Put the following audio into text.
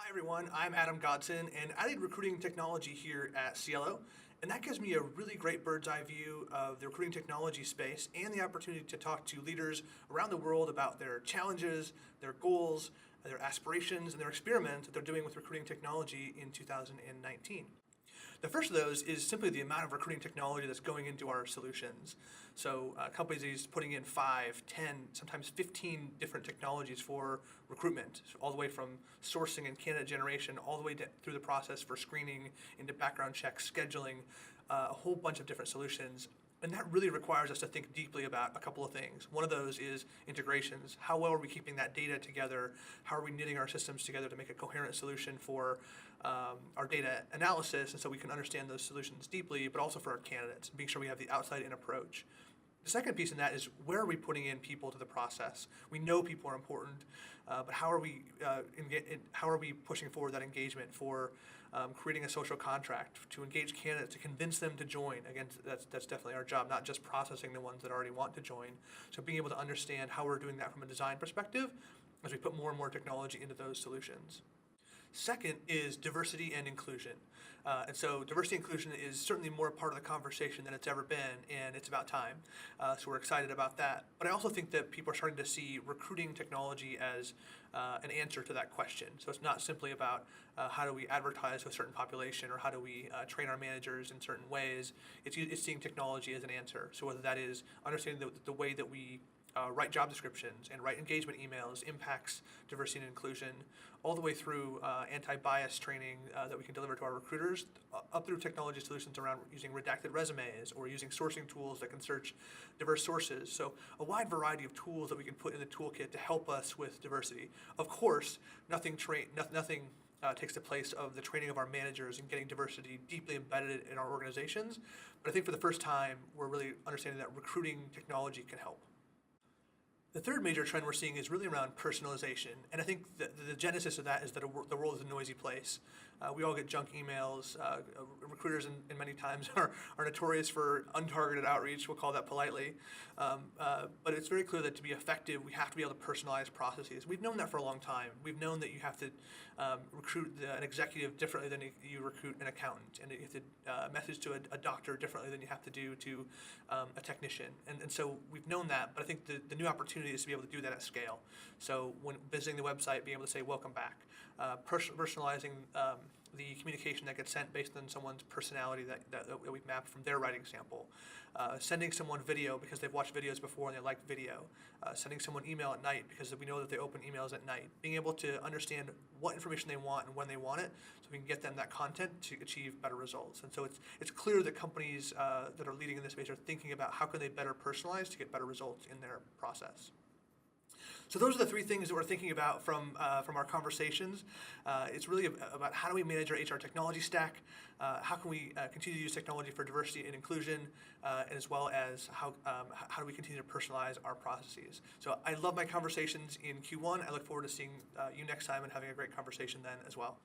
Hi everyone, I'm Adam Godson and I lead recruiting technology here at Cielo, and that gives me a really great bird's eye view of the recruiting technology space and the opportunity to talk to leaders around the world about their challenges, their goals, their aspirations, and their experiments that they're doing with recruiting technology in 2019. The first of those is simply the amount of recruiting technology that's going into our solutions. So companies are putting in 5, 10, sometimes 15 different technologies for recruitment, so all the way from sourcing and candidate generation, all the way through the process for screening, into background checks, scheduling, a whole bunch of different solutions. And that really requires us to think deeply about a couple of things. One of those is integrations. How well are we keeping that data together? How are we knitting our systems together to make a coherent solution for our data analysis, and so we can understand those solutions deeply, but also for our candidates, being sure we have the outside-in approach. The second piece in that is, where are we putting in people to the process? We know people are important, but how are we pushing forward that engagement for creating a social contract to engage candidates, to convince them to join? Again, that's definitely our job, not just processing the ones that already want to join. So being able to understand how we're doing that from a design perspective as we put more and more technology into those solutions. Second is diversity and inclusion. And so diversity and inclusion is certainly more part of the conversation than it's ever been, and it's about time. So we're excited about that. But I also think that people are starting to see recruiting technology as an answer to that question. So it's not simply about how do we advertise to a certain population, or how do we train our managers in certain ways. It's seeing technology as an answer. So whether that is understanding the way that we write job descriptions and write engagement emails impacts diversity and inclusion, all the way through anti-bias training that we can deliver to our recruiters, up through technology solutions around using redacted resumes or using sourcing tools that can search diverse sources. So a wide variety of tools that we can put in the toolkit to help us with diversity. Of course, nothing takes the place of the training of our managers and getting diversity deeply embedded in our organizations. But I think for the first time, we're really understanding that recruiting technology can help. The third major trend we're seeing is really around personalization, and I think the genesis of that is that the world is a noisy place. We all get junk emails. Recruiters in many times are notorious for untargeted outreach, we'll call that politely. But it's very clear that to be effective, we have to be able to personalize processes. We've known that for a long time. We've known that you have to recruit an executive differently than you recruit an accountant, and you have to message to a doctor differently than you have to do to a technician. And so we've known that, but I think the new opportunity is to be able to do that at scale. So when visiting the website, being able to say, welcome back. Personalizing the communication that gets sent based on someone's personality that we've mapped from their writing sample. Sending someone video because they've watched videos before and they like video. Sending someone email at night because we know that they open emails at night. Being able to understand what information they want and when they want it, so we can get them that content to achieve better results. And so it's clear that companies that are leading in this space are thinking about how can they better personalize to get better results in their process. So those are the three things that we're thinking about from our conversations. It's really about how do we manage our HR technology stack, how can we continue to use technology for diversity and inclusion, as well as how do we continue to personalize our processes. So I love my conversations in Q1. I look forward to seeing you next time and having a great conversation then as well.